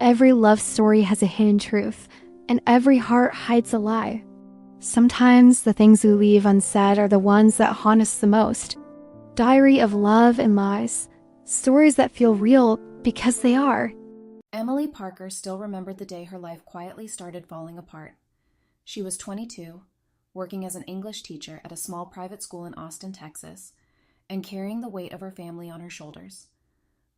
Every love story has a hidden truth, and every heart hides a lie. Sometimes the things we leave unsaid are the ones that haunt us the most. Diary of love and lies. Stories that feel real because they are. Emily Parker still remembered the day her life quietly started falling apart. She was 22, working as an English teacher at a small private school in Austin, Texas, and carrying the weight of her family on her shoulders.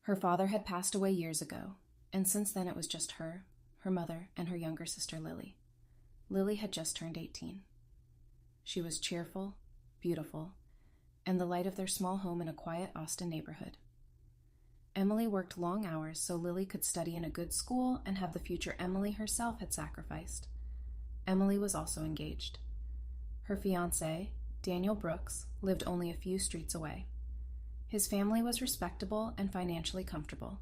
Her father had passed away years ago, and since then it was just her mother, and her younger sister Lily. Lily had just turned 18. She was cheerful, beautiful, and the light of their small home in a quiet Austin neighborhood. Emily worked long hours so Lily could study in a good school and have the future Emily herself had sacrificed. Emily was also engaged. Her fiancé, Daniel Brooks, lived only a few streets away. His family was respectable and financially comfortable.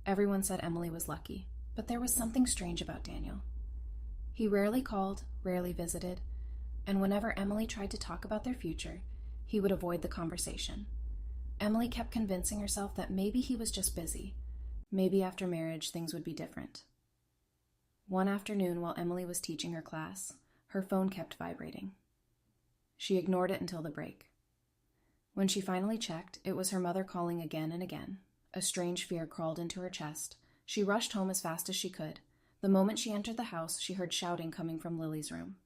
Everyone said Emily was lucky, but there was something strange about Daniel. He rarely called, rarely visited, and whenever Emily tried to talk about their future, he would avoid the conversation. Emily kept convincing herself that maybe he was just busy. Maybe after marriage things would be different. One afternoon while Emily was teaching her class, her phone kept vibrating. She ignored it until the break. When she finally checked, it was her mother calling again and again. A strange fear crawled into her chest. She rushed home as fast as she could. The moment she entered the house, she heard shouting coming from Lily's room.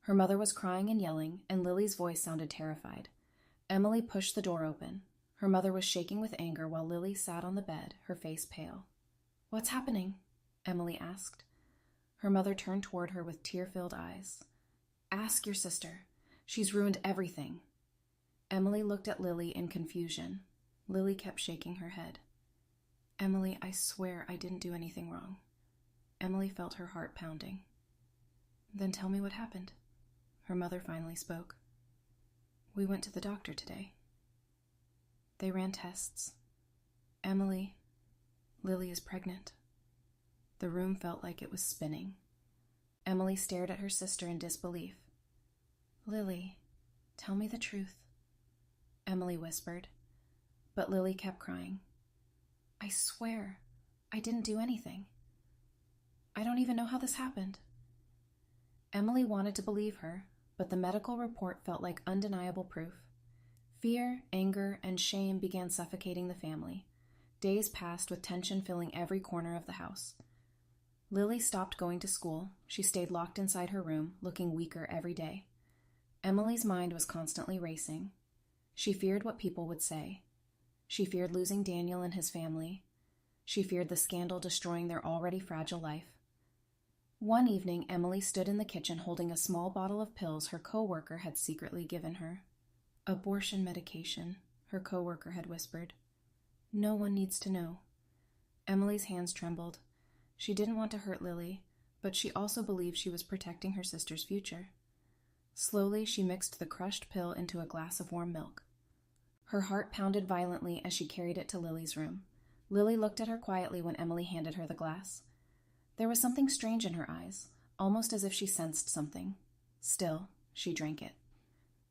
Her mother was crying and yelling, and Lily's voice sounded terrified. Emily pushed the door open. Her mother was shaking with anger while Lily sat on the bed, her face pale. "What's happening?" Emily asked. Her mother turned toward her with tear-filled eyes. "Ask your sister. She's ruined everything." Emily looked at Lily in confusion. Lily kept shaking her head. "Emily, I swear I didn't do anything wrong." Emily felt her heart pounding. "Then tell me what happened." Her mother finally spoke. "We went to the doctor today. They ran tests. Emily, Lily is pregnant." The room felt like it was spinning. Emily stared at her sister in disbelief. "Lily, tell me the truth," Emily whispered, but Lily kept crying. "I swear, I didn't do anything. I don't even know how this happened." Emily wanted to believe her, but the medical report felt like undeniable proof. Fear, anger, and shame began suffocating the family. Days passed with tension filling every corner of the house. Lily stopped going to school. She stayed locked inside her room, looking weaker every day. Emily's mind was constantly racing. She feared what people would say. She feared losing Daniel and his family. She feared the scandal destroying their already fragile life. One evening, Emily stood in the kitchen holding a small bottle of pills her coworker had secretly given her. "Abortion medication," her coworker had whispered. "No one needs to know." Emily's hands trembled. She didn't want to hurt Lily, but she also believed she was protecting her sister's future. Slowly, she mixed the crushed pill into a glass of warm milk. Her heart pounded violently as she carried it to Lily's room. Lily looked at her quietly when Emily handed her the glass. There was something strange in her eyes, almost as if she sensed something. Still, she drank it.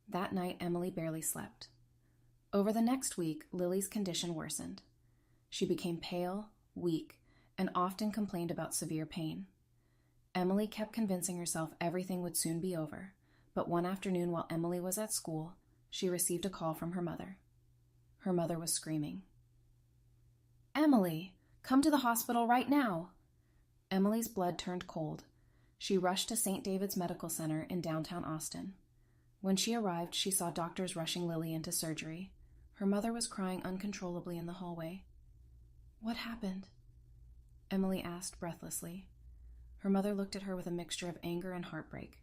That night, Emily barely slept. Over the next week, Lily's condition worsened. She became pale, weak, and often complained about severe pain. Emily kept convincing herself everything would soon be over, but one afternoon while Emily was at school, she received a call from her mother. Her mother was screaming. "Emily, come to the hospital right now!" Emily's blood turned cold. She rushed to St. David's Medical Center in downtown Austin. When she arrived, she saw doctors rushing Lily into surgery. Her mother was crying uncontrollably in the hallway. "What happened?" Emily asked breathlessly. Her mother looked at her with a mixture of anger and heartbreak.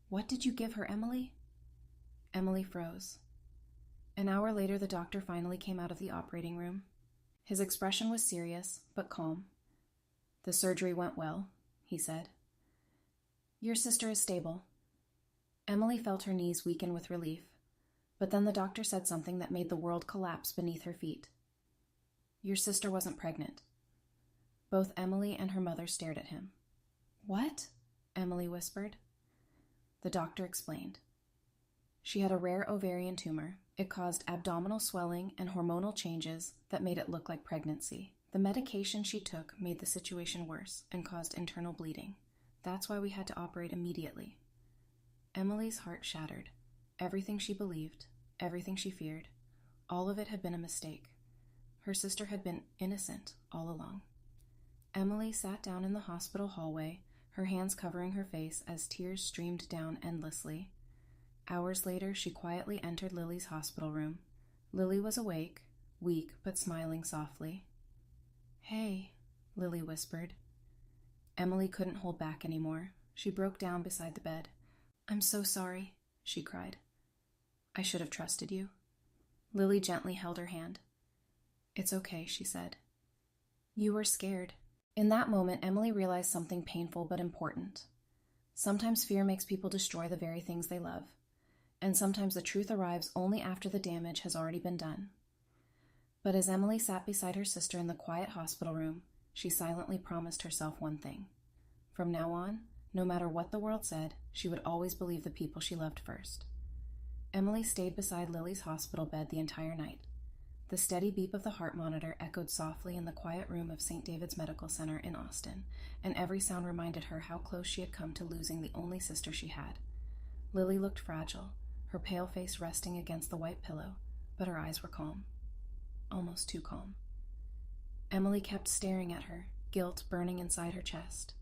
"What did you give her, Emily?" Emily froze. An hour later, the doctor finally came out of the operating room. His expression was serious, but calm. "The surgery went well," he said. "Your sister is stable." Emily felt her knees weaken with relief, but then the doctor said something that made the world collapse beneath her feet. "Your sister wasn't pregnant." Both Emily and her mother stared at him. "What?" Emily whispered. The doctor explained. She had a rare ovarian tumor. It caused abdominal swelling and hormonal changes that made it look like pregnancy. The The medication she took made the situation worse and caused internal bleeding. That's why we had to operate immediately. Emily's heart shattered. Everything she believed, everything she feared, all of it had been a mistake. Her sister had been innocent all along. Emily sat down in the hospital hallway, her hands covering her face as tears streamed down endlessly. Hours later, she quietly entered Lily's hospital room. Lily was awake, weak but smiling softly. "Hey," Lily whispered. Emily couldn't hold back anymore. She broke down beside the bed. "I'm so sorry," she cried. "I should have trusted you." Lily gently held her hand. "It's okay," she said. "You were scared." In that moment, Emily realized something painful but important. Sometimes fear makes people destroy the very things they love, and sometimes the truth arrives only after the damage has already been done. But as Emily sat beside her sister in the quiet hospital room, she silently promised herself one thing. From now on, no matter what the world said, she would always believe the people she loved first. Emily stayed beside Lily's hospital bed the entire night. The steady beep of the heart monitor echoed softly in the quiet room of St. David's Medical Center in Austin, and every sound reminded her how close she had come to losing the only sister she had. Lily looked fragile, her pale face resting against the white pillow, but her eyes were calm. Almost too calm. Emily kept staring at her, guilt burning inside her chest.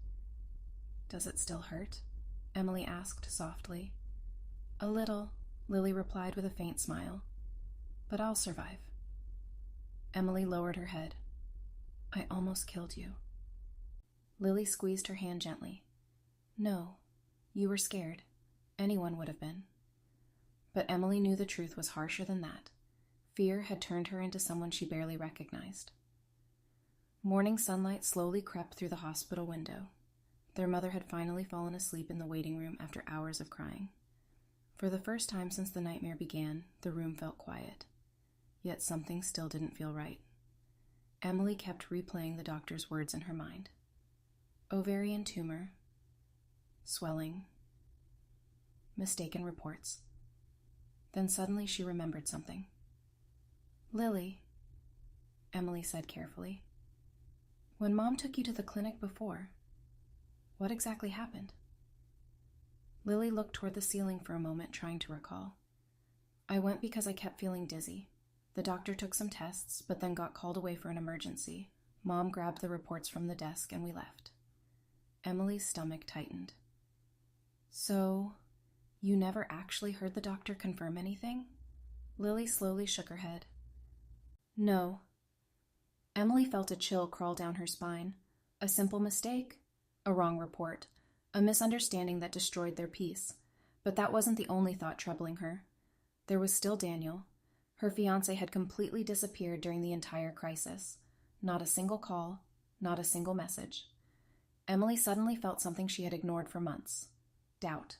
"Does it still hurt?" Emily asked softly. "A little," Lily replied with a faint smile. "But I'll survive." Emily lowered her head. "I almost killed you." Lily squeezed her hand gently. "No, you were scared. Anyone would have been." But Emily knew the truth was harsher than that. Fear had turned her into someone she barely recognized. Morning sunlight slowly crept through the hospital window. Their mother had finally fallen asleep in the waiting room after hours of crying. For the first time since the nightmare began, the room felt quiet. Yet something still didn't feel right. Emily kept replaying the doctor's words in her mind. Ovarian tumor, swelling, mistaken reports. Then suddenly she remembered something. "Lily," Emily said carefully, "when Mom took you to the clinic before, what exactly happened?" Lily looked toward the ceiling for a moment, trying to recall. "I went because I kept feeling dizzy. The doctor took some tests, but then got called away for an emergency. Mom grabbed the reports from the desk and we left." Emily's stomach tightened. "So, you never actually heard the doctor confirm anything?" Lily slowly shook her head. "No." Emily felt a chill crawl down her spine. A simple mistake, a wrong report, a misunderstanding that destroyed their peace. But that wasn't the only thought troubling her. There was still Daniel. Her fiancé had completely disappeared during the entire crisis. Not a single call, not a single message. Emily suddenly felt something she had ignored for months. Doubt.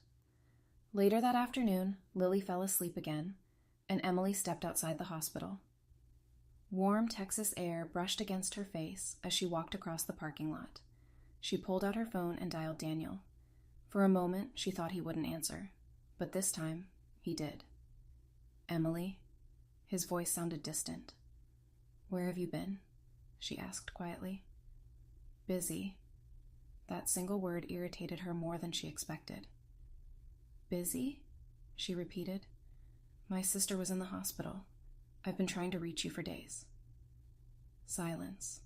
Later that afternoon, Lily fell asleep again, and Emily stepped outside the hospital. Warm Texas air brushed against her face as she walked across the parking lot. She pulled out her phone and dialed Daniel. For a moment, she thought he wouldn't answer, but this time, he did. "Emily?" His voice sounded distant. "Where have you been?" she asked quietly. "Busy." That single word irritated her more than she expected. "Busy?" she repeated. "My sister was in the hospital. I've been trying to reach you for days." Silence.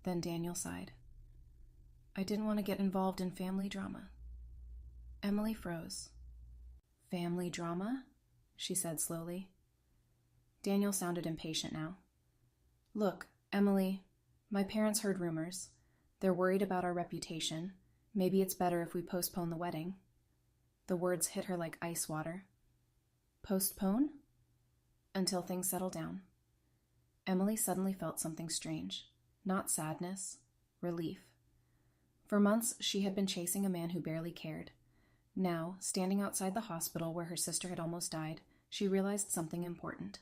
Then Daniel sighed. "I didn't want to get involved in family drama." Emily froze. "Family drama?" she said slowly. Daniel sounded impatient now. "Look, Emily, my parents heard rumors. They're worried about our reputation. Maybe it's better if we postpone the wedding." The words hit her like ice water. "Postpone?" "Until things settle down." Emily suddenly felt something strange. Not sadness, relief. For months, she had been chasing a man who barely cared. Now, standing outside the hospital where her sister had almost died, she realized something important.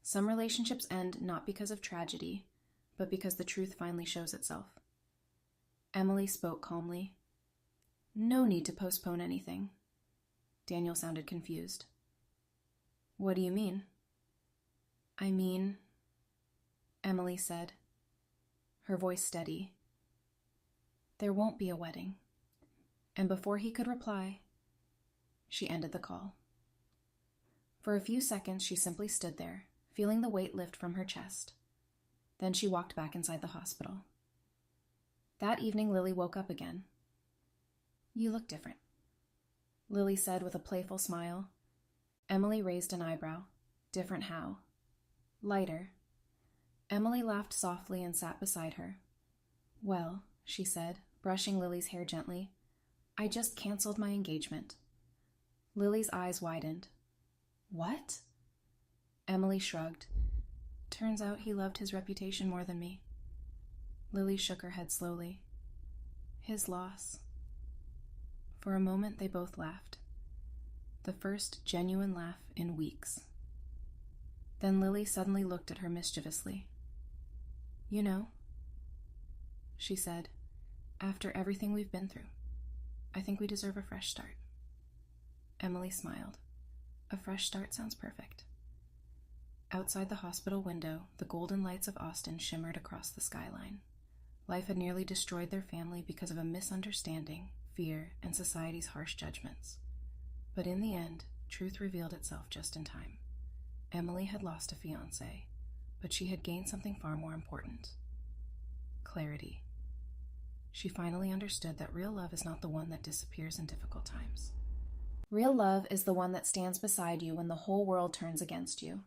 Some relationships end not because of tragedy, but because the truth finally shows itself. Emily spoke calmly. "No need to postpone anything." Daniel sounded confused. "What do you mean?" "I mean," Emily said, her voice steady. "There won't be a wedding." And before he could reply, she ended the call. For a few seconds, she simply stood there, feeling the weight lift from her chest. Then she walked back inside the hospital. That evening, Lily woke up again. "You look different," Lily said with a playful smile. Emily raised an eyebrow. Different how? Lighter. Emily laughed softly and sat beside her. "Well," she said, brushing Lily's hair gently, "I just canceled my engagement." Lily's eyes widened. "What?" Emily shrugged. "Turns out he loved his reputation more than me." Lily shook her head slowly. "His loss." For a moment they both laughed. The first genuine laugh in weeks. Then Lily suddenly looked at her mischievously. "You know," she said, "after everything we've been through, I think we deserve a fresh start." Emily smiled. A fresh start sounds perfect. Outside the hospital window, the golden lights of Austin shimmered across the skyline. Life had nearly destroyed their family because of a misunderstanding, fear, and society's harsh judgments. But in the end, truth revealed itself just in time. Emily had lost a fiancé, but she had gained something far more important. Clarity. She finally understood that real love is not the one that disappears in difficult times. Real love is the one that stands beside you when the whole world turns against you.